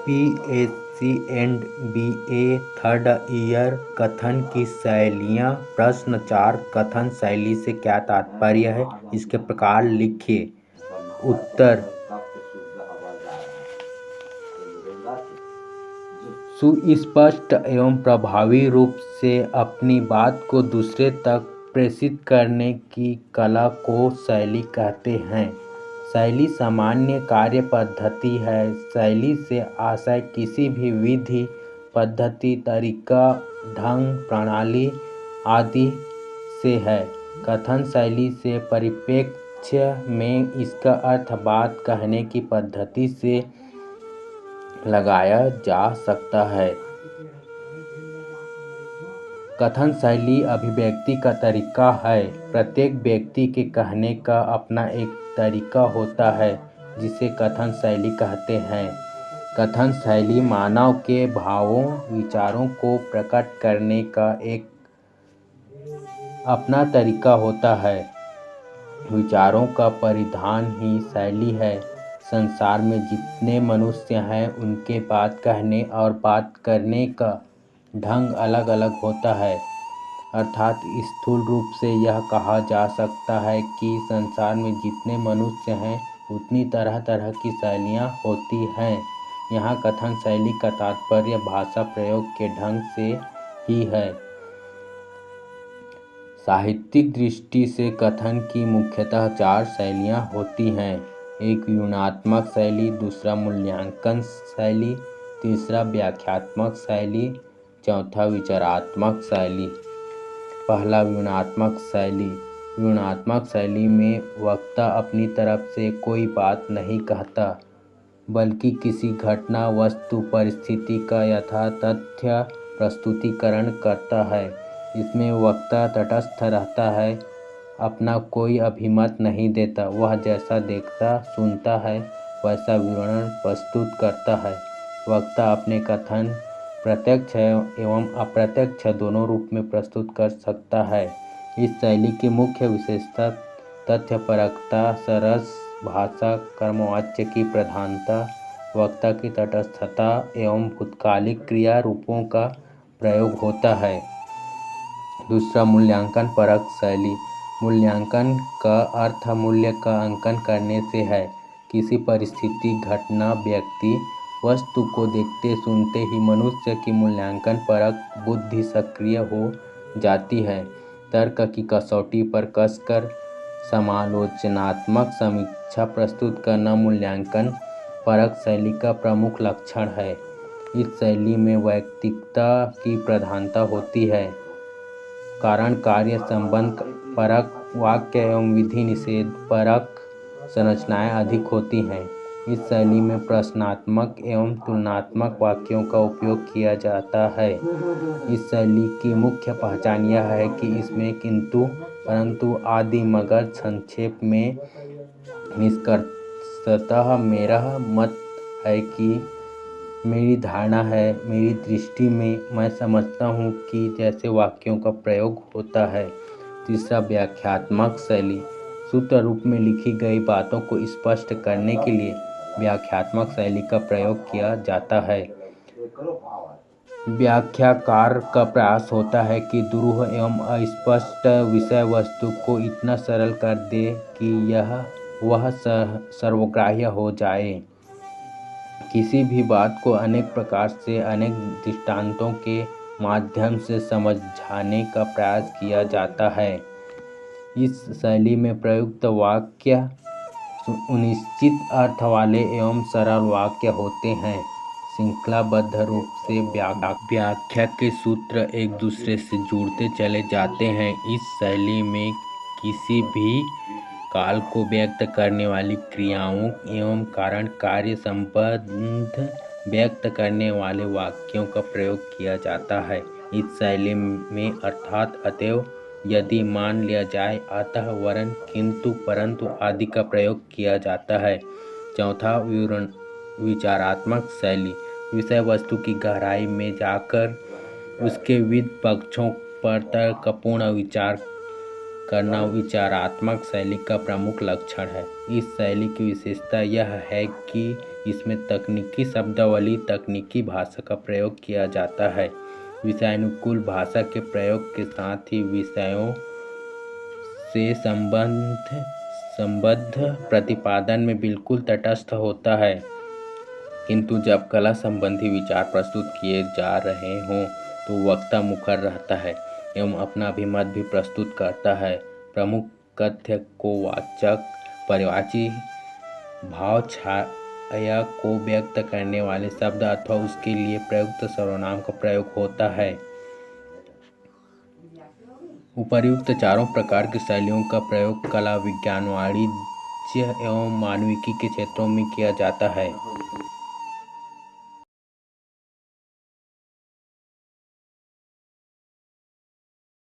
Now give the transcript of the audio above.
PhD and BA third year कथन की शैलियाँ। प्रश्न 4 कथन शैली से क्या तात्पर्य है, इसके प्रकार लिखिए। उत्तर, सुस्पष्ट एवं प्रभावी रूप से अपनी बात को दूसरे तक प्रेषित करने की कला को शैली कहते हैं। शैली सामान्य कार्य पद्धति है। शैली से आशय किसी भी विधि, पद्धति, तरीका, ढंग, प्रणाली आदि से है। कथन शैली से परिप्रेक्ष्य में इसका अर्थ बात कहने की पद्धति से लगाया जा सकता है। कथन शैली अभिव्यक्ति का तरीका है। प्रत्येक व्यक्ति के कहने का अपना एक तरीका होता है जिसे कथन शैली कहते हैं। कथन शैली मानव के भावों, विचारों को प्रकट करने का एक अपना तरीका होता है। विचारों का परिधान ही शैली है। संसार में जितने मनुष्य हैं उनके बात कहने और बात करने का ढंग अलग अलग होता है। अर्थात स्थूल रूप से यह कहा जा सकता है कि संसार में जितने मनुष्य हैं उतनी तरह तरह की शैलियाँ होती हैं। यहाँ कथन शैली का तात्पर्य भाषा प्रयोग के ढंग से ही है। साहित्यिक दृष्टि से कथन की मुख्यतः 4 शैलियाँ होती हैं। एक व्यूहात्मक शैली, दूसरा मूल्यांकन शैली, तीसरा व्याख्यात्मक शैली, चौथा विचारात्मक शैली। पहला, व्यूहात्मक शैली। व्यूहात्मक शैली में वक्ता अपनी तरफ से कोई बात नहीं कहता, बल्कि किसी घटना, वस्तु, परिस्थिति का यथातथ्य प्रस्तुतिकरण करता है। इसमें वक्ता तटस्थ रहता है, अपना कोई अभिमत नहीं देता। वह जैसा देखता, सुनता है वैसा विवरण प्रस्तुत करता है। वक्ता अपने कथन प्रत्यक्ष एवं अप्रत्यक्ष दोनों रूप में प्रस्तुत कर सकता है। इस शैली की मुख्य विशेषता तथ्यपरकता, सरस भाषा, कर्मवाच्य की प्रधानता, वक्ता की तटस्थता एवं भूतकालिक क्रिया रूपों का प्रयोग होता है। दूसरा, मूल्यांकन परक शैली। मूल्यांकन का अर्थ मूल्य का अंकन करने से है। किसी परिस्थिति, घटना, व्यक्ति, वस्तु को देखते सुनते ही मनुष्य की मूल्यांकन परक बुद्धि सक्रिय हो जाती है। तर्क की कसौटी पर कसकर समालोचनात्मक समीक्षा प्रस्तुत करना मूल्यांकन परक शैली का प्रमुख लक्षण है। इस शैली में वैयक्तिकता की प्रधानता होती है। कारण कार्य संबंध परक, वाक्य एवं विधि निषेध परक संरचनाएं अधिक होती हैं। इस शैली में प्रश्नात्मक एवं तुलनात्मक वाक्यों का उपयोग किया जाता है। इस शैली की मुख्य पहचान यह है कि इसमें किंतु, परंतु आदि, मगर संक्षेप में निष्कर्षतः मेरा मत है कि, मेरी धारणा है, मेरी दृष्टि में, मैं समझता हूँ कि जैसे वाक्यों का प्रयोग होता है। तीसरा, व्याख्यात्मक शैली। सूत्र रूप में लिखी गई बातों को स्पष्ट करने के लिए व्याख्यात्मक शैली का प्रयोग किया जाता है। व्याख्याकार का प्रयास होता है कि दुरूह एवं अस्पष्ट विषय वस्तु को इतना सरल कर दे कि वह सर्वग्राह्य हो जाए। किसी भी बात को अनेक प्रकार से, अनेक दृष्टांतों के माध्यम से समझाने का प्रयास किया जाता है। इस शैली में प्रयुक्त वाक्य सुनिश्चित अर्थ वाले एवं सरल वाक्य होते हैं। श्रृंखलाबद्ध रूप से व्याख्या के सूत्र एक दूसरे से जुड़ते चले जाते हैं। इस शैली में किसी भी काल को व्यक्त करने वाली क्रियाओं एवं कारण कार्य संबंध व्यक्त करने वाले वाक्यों का प्रयोग किया जाता है। इस शैली में अर्थात, अतएव, यदि, मान लिया जाए, अतः, वरन, किंतु, परंतु आदि का प्रयोग किया जाता है। चौथा, विचारात्मक शैली। विषय वस्तु की गहराई में जाकर उसके विविध पक्षों पर तर्कपूर्ण विचार करना विचारात्मक शैली का प्रमुख लक्षण है। इस शैली की विशेषता यह है कि इसमें तकनीकी शब्दावली, तकनीकी भाषा का प्रयोग किया जाता है। विषयानुकूल भाषा के प्रयोग के साथ ही विषयों से संबद्ध प्रतिपादन में बिल्कुल तटस्थ होता है। किंतु जब कला संबंधी विचार प्रस्तुत किए जा रहे हों तो वक्ता मुखर रहता है एवं अपना अभिमत भी प्रस्तुत करता है। प्रमुख कथ्य को वाचक, पर्यायवाची भाव छाया को व्यक्त करने वाले शब्द अथवा उसके लिए प्रयुक्त सर्वनाम का प्रयोग होता है। उपर्युक्त चारों प्रकार की शैलियों का प्रयोग कला, विज्ञान, वाणिज्य एवं मानविकी के क्षेत्रों में किया जाता है।